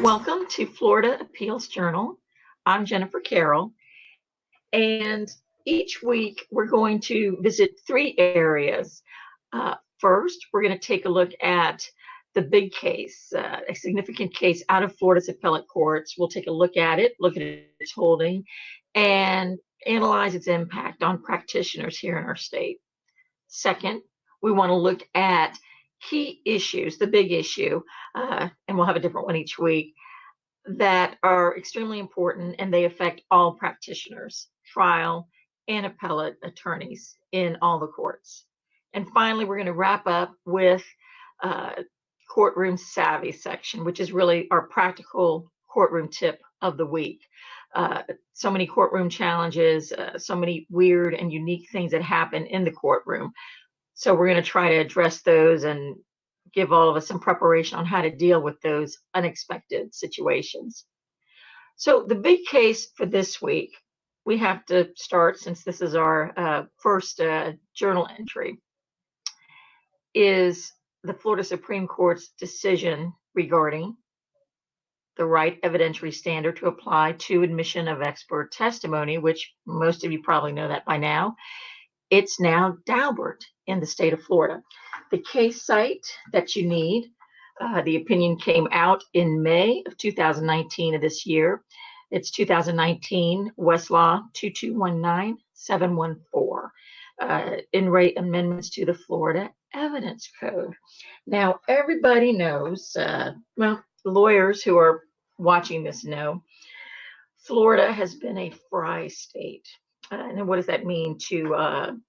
Welcome to Florida Appeals Journal. I'm Jennifer Carroll, and each week we're going to visit three areas. First, we're going to take a look at the big case, a significant case out of Florida's appellate courts. We'll take a look at it, look at its holding, and analyze its impact on practitioners here in our state. Second, we want to look at key issues, the big issue, and we'll have a different one each week, that are extremely important and they affect all practitioners, trial and appellate attorneys in all the courts. And finally, we're going to wrap up with courtroom savvy section, which is really our practical courtroom tip of the week. So many courtroom challenges, so many weird and unique things that happen in the courtroom. So we're going to try to address those and give all of us some preparation on how to deal with those unexpected situations. So the big case for this week, we have to start, since this is our first journal entry, is the Florida Supreme Court's decision regarding the right evidentiary standard to apply to admission of expert testimony, which most of you probably know that by now. It's now Daubert in the state of Florida. The case site that you need, the opinion came out in May of 2019 of this year. It's 2019 Westlaw 2219714, in rate amendments to the Florida Evidence Code. Now, everybody knows, well, lawyers who are watching this know, Florida has been a FRI state. And what does that mean to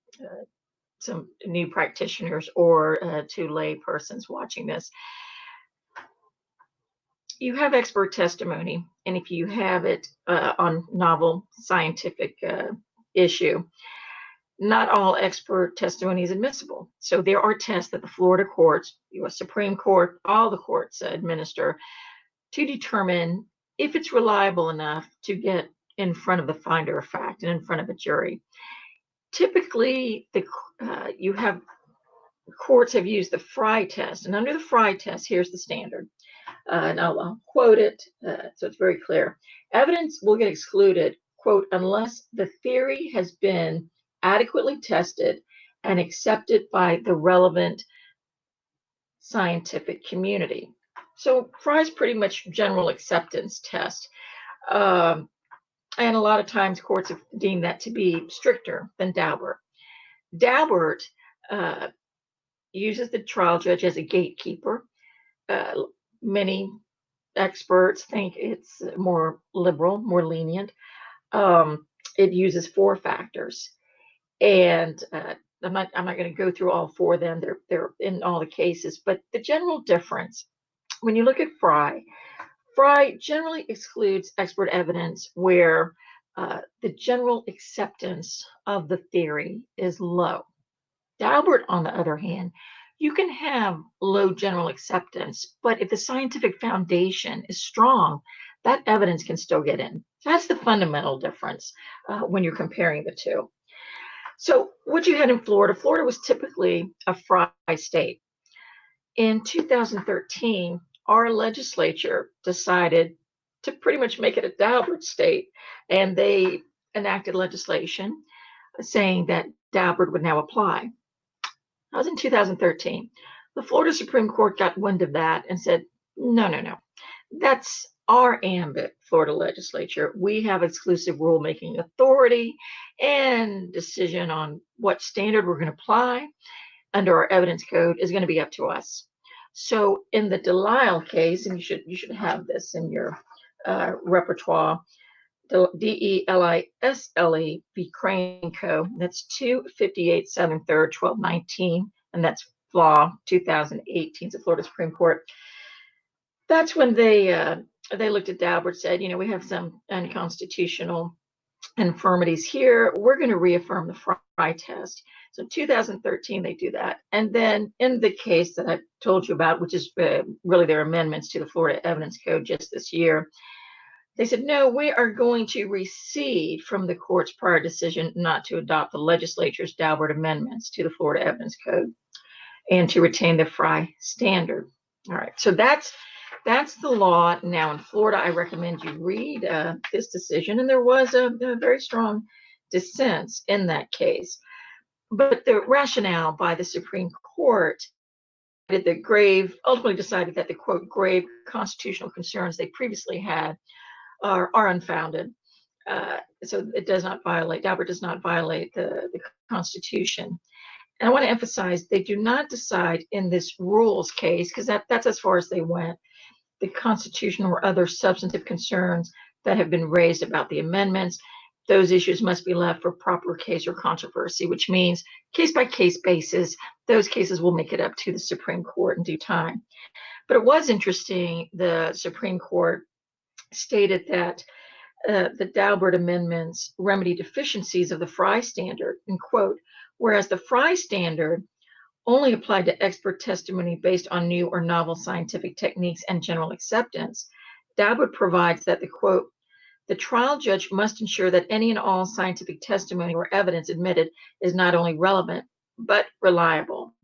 some new practitioners or to lay persons watching this? You have expert testimony, and if you have it on novel scientific issue, not all expert testimony is admissible. So there are tests that the Florida courts, U.S. Supreme Court, all the courts administer to determine if it's reliable enough to get in front of the finder of fact and in front of a jury. Typically, courts have used the FRI test, and under the FRI test, here's the standard. And I'll quote it so it's very clear. Evidence will get excluded, quote, unless the theory has been adequately tested and accepted by the relevant scientific community. So FRI is pretty much general acceptance test. And a lot of times courts have deemed that to be stricter than Daubert. Daubert uses the trial judge as a gatekeeper. Many experts think it's more liberal, more lenient. It uses 4 factors. And I'm not going to go through all 4 of them. They're in all the cases. But the general difference, when you look at FRI generally excludes expert evidence where the general acceptance of the theory is low. Daubert, on the other hand, you can have low general acceptance, but if the scientific foundation is strong, that evidence can still get in. That's the fundamental difference when you're comparing the two. So what you had in Florida was typically a FRI state. In 2013, our legislature decided to pretty much make it a Daubert state, and they enacted legislation saying that Daubert would now apply. That was in 2013. The Florida Supreme Court got wind of that and said, no, that's our ambit, Florida legislature. We have exclusive rulemaking authority, and decision on what standard we're going to apply under our evidence code is going to be up to us. So in the Delisle case, and you should have this in your repertoire, the Delisle v. Crane Co. That's 258 7th 3rd 1219, and that's Law 2018. It's the Florida Supreme Court. That's when they looked at Daubert, said, we have some unconstitutional infirmities here. We're going to reaffirm the FRI test. So in 2013, they do that. And then in the case that I told you about, which is really their amendments to the Florida Evidence Code just this year, they said, no, we are going to recede from the court's prior decision not to adopt the legislature's Daubert amendments to the Florida Evidence Code and to retain the FRI standard. All right, so that's That's the law now in Florida. I recommend you read this decision, and there was a very strong dissent in that case. But the rationale by the Supreme Court ultimately decided that the quote grave constitutional concerns they previously had are unfounded. So it does not violate, Daubert does not violate the Constitution. And I want to emphasize they do not decide in this rules case, because that's as far as they went, the constitutional or other substantive concerns that have been raised about the amendments. Those issues must be left for proper case or controversy, which means case by case basis, those cases will make it up to the Supreme Court in due time. But it was interesting, the Supreme Court stated that the Daubert amendments remedy deficiencies of the Frye standard, and quote, whereas the Frye standard only applied to expert testimony based on new or novel scientific techniques and general acceptance, Daubert provides that the quote, the trial judge must ensure that any and all scientific testimony or evidence admitted is not only relevant, but reliable.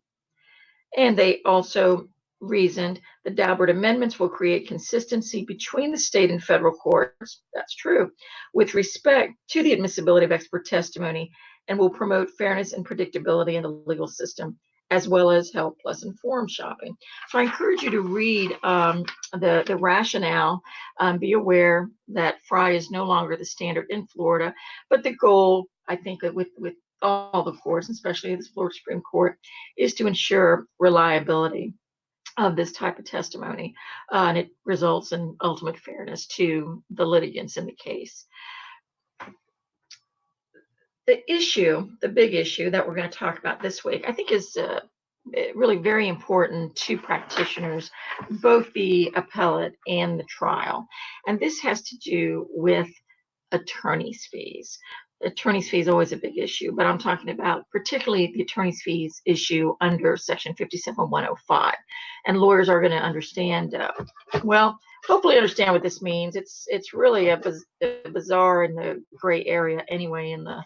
And they also reasoned the Daubert amendments will create consistency between the state and federal courts, that's true, with respect to the admissibility of expert testimony, and will promote fairness and predictability in the legal system, as well as help lessen forum shopping. So I encourage you to read the rationale. Be aware that Frye is no longer the standard in Florida, but the goal, I think, with all the courts, especially the Florida Supreme Court, is to ensure reliability of this type of testimony, and it results in ultimate fairness to the litigants in the case. The big issue that we're going to talk about this week, I think is really very important to practitioners, both the appellate and the trial. And this has to do with attorney's fees. Attorney's fees is always a big issue, but I'm talking about particularly the attorney's fees issue under Section 57105. And lawyers are going to understand, hopefully understand what this means. It's really a bizarre and the gray area anyway in the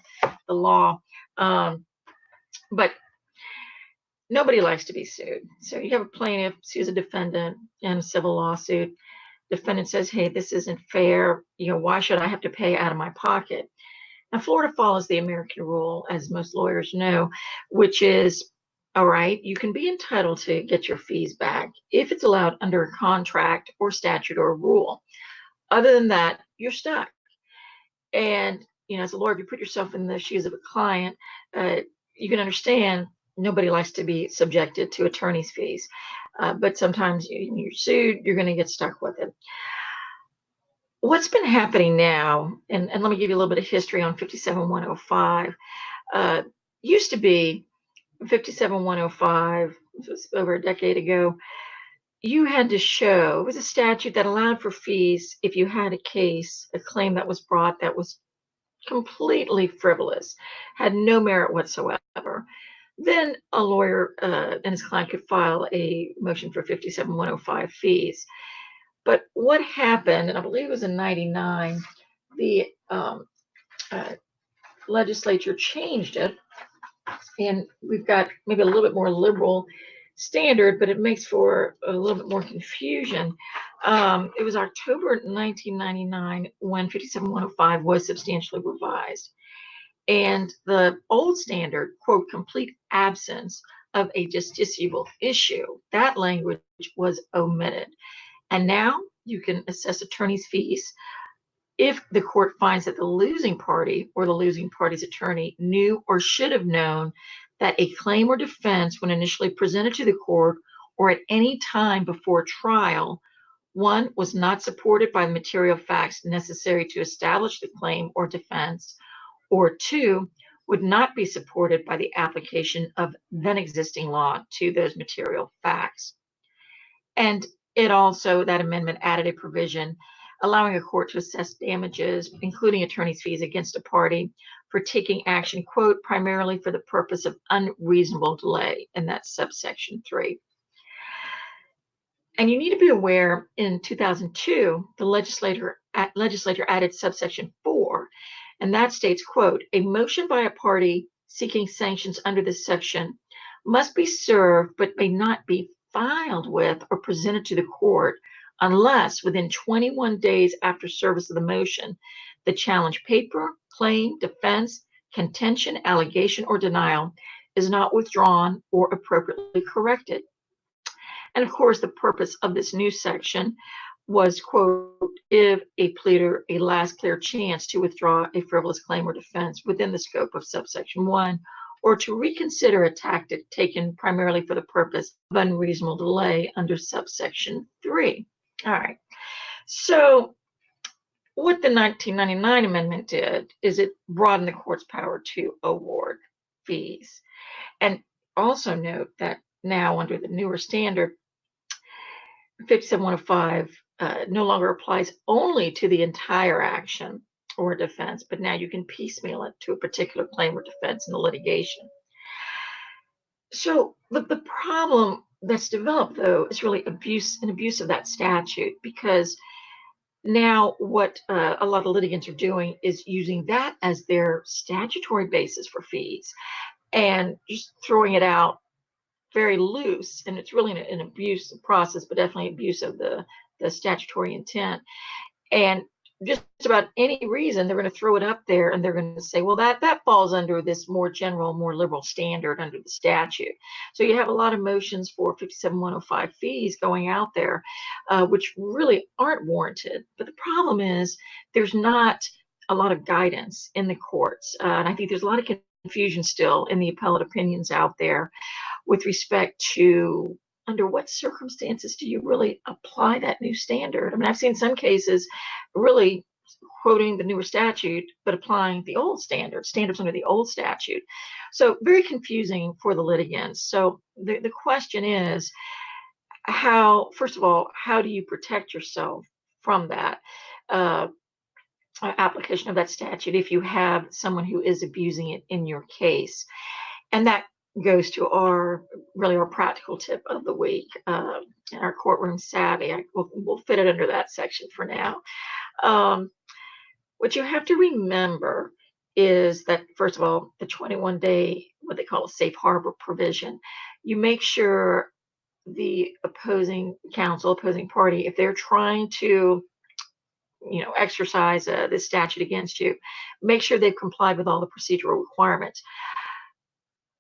law. But nobody likes to be sued. So you have a plaintiff sues a defendant in a civil lawsuit. Defendant says, hey, this isn't fair. Why should I have to pay out of my pocket? Now, Florida follows the American rule, as most lawyers know, which is, all right, you can be entitled to get your fees back if it's allowed under a contract or statute or rule. Other than that, you're stuck. And, as a lawyer, if you put yourself in the shoes of a client, you can understand nobody likes to be subjected to attorney's fees. But sometimes you're sued, you're going to get stuck with it. What's been happening now, and let me give you a little bit of history on 57105. Used to be 57105, this was over a decade ago, you had to show, it was a statute that allowed for fees if you had a claim that was brought that was completely frivolous, had no merit whatsoever. Then a lawyer and his client could file a motion for 57105 fees. But what happened, and I believe it was in 99, the legislature changed it, and we've got maybe a little bit more liberal standard, but it makes for a little bit more confusion. It was October 1999 when 57105 was substantially revised. And the old standard, quote, complete absence of a justiciable issue, that language was omitted. And now you can assess attorney's fees if the court finds that the losing party or the losing party's attorney knew or should have known that a claim or defense, when initially presented to the court or at any time before trial, one, was not supported by the material facts necessary to establish the claim or defense, or two, would not be supported by the application of then existing law to those material facts. And it also, that amendment added a provision allowing a court to assess damages, including attorney's fees, against a party for taking action, quote, primarily for the purpose of unreasonable delay, and that's subsection 3. And you need to be aware, in 2002, the legislature added subsection 4, and that states, quote, a motion by a party seeking sanctions under this section must be served but may not be filed with or presented to the court unless within 21 days after service of the motion, the challenge paper, claim, defense, contention, allegation, or denial is not withdrawn or appropriately corrected. And of course, the purpose of this new section was, quote, give a pleader a last clear chance to withdraw a frivolous claim or defense within the scope of subsection 1, or to reconsider a tactic taken primarily for the purpose of unreasonable delay under subsection 3. All right. So what the 1999 amendment did is it broadened the court's power to award fees. And also note that now under the newer standard, 57105 no longer applies only to the entire action or defense, but now you can piecemeal it to a particular claim or defense in the litigation. So the problem that's developed, though, is really abuse of that statute, because now what a lot of litigants are doing is using that as their statutory basis for fees and just throwing it out very loose, and it's really an abuse process, but definitely abuse of the statutory intent. And just about any reason, they're going to throw it up there, and they're going to say, well, that falls under this more general, more liberal standard under the statute. So you have a lot of motions for 57105 fees going out there, which really aren't warranted. But the problem is there's not a lot of guidance in the courts, and I think there's a lot of confusion still in the appellate opinions out there with respect to under what circumstances do you really apply that new standard. I mean, I've seen some cases really quoting the newer statute, but applying the old standards under the old statute. So very confusing for the litigants. So the question is, first of all, how do you protect yourself from that application of that statute if you have someone who is abusing it in your case? And that goes to our practical tip of the week, in our courtroom savvy. We'll fit it under that section for now. What you have to remember is that, first of all, the 21-day, what they call a safe harbor provision, you make sure the opposing party, if they're trying to exercise this statute against you, make sure they've complied with all the procedural requirements.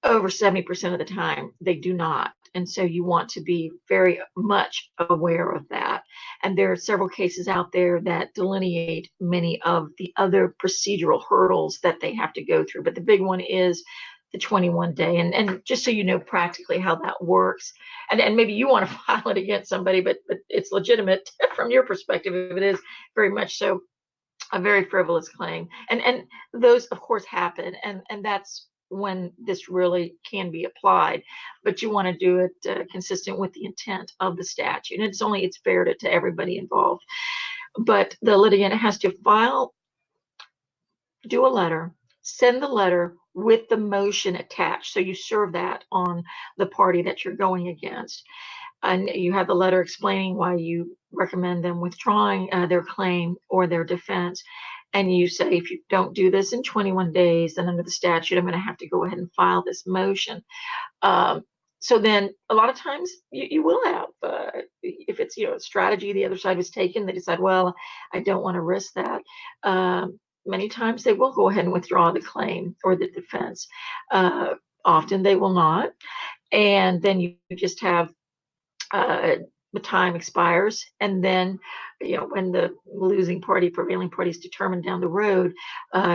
Over 70% of the time, they do not. And so you want to be very much aware of that. And there are several cases out there that delineate many of the other procedural hurdles that they have to go through. But the big one is the 21-day. And just so you know practically how that works, and maybe you want to file it against somebody, but it's legitimate from your perspective, if it is very much so a very frivolous claim. And those, of course, happen. And that's when this really can be applied, but you want to do it consistent with the intent of the statute. And it's fair to everybody involved. But the litigant has to do a letter, send the letter with the motion attached. So you serve that on the party that you're going against. And you have the letter explaining why you recommend them withdrawing their claim or their defense. And you say, if you don't do this in 21 days, then under the statute, I'm going to have to go ahead and file this motion. So then a lot of times you will have, if it's, a strategy the other side was taken, they decide, well, I don't want to risk that. Many times they will go ahead and withdraw the claim or the defense. Often they will not. And then you just have the time expires, and then when the prevailing party is determined down the road,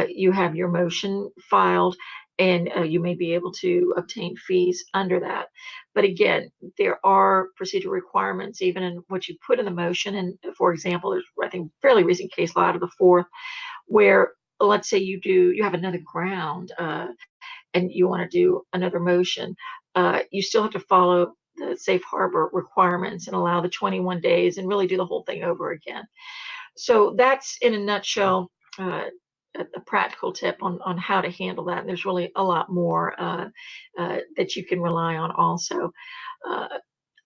you have your motion filed, and you may be able to obtain fees under that. But again, there are procedural requirements even in what you put in the motion. And for example, there's, I think, fairly recent case law out of the Fourth where, let's say you have another ground and you want to do another motion, you still have to follow the safe harbor requirements and allow the 21 days and really do the whole thing over again. So that's, in a nutshell, a practical tip on how to handle that. And there's really a lot more that you can rely on also.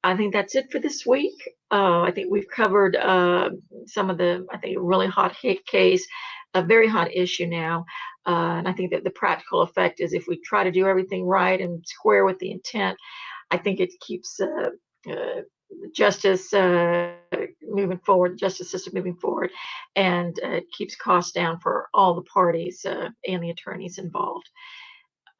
I think that's it for this week. I think we've covered some of the, I think, really hot hit case, a very hot issue now. And I think that the practical effect is if we try to do everything right and square with the intent, I think it keeps justice moving forward, the justice system moving forward, and keeps costs down for all the parties and the attorneys involved.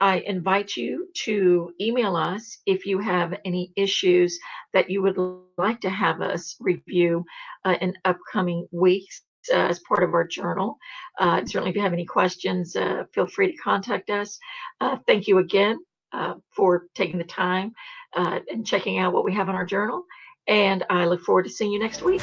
I invite you to email us if you have any issues that you would like to have us review in upcoming weeks as part of our journal. And certainly, if you have any questions, feel free to contact us. Thank you again for taking the time and checking out what we have in our journal. And I look forward to seeing you next week.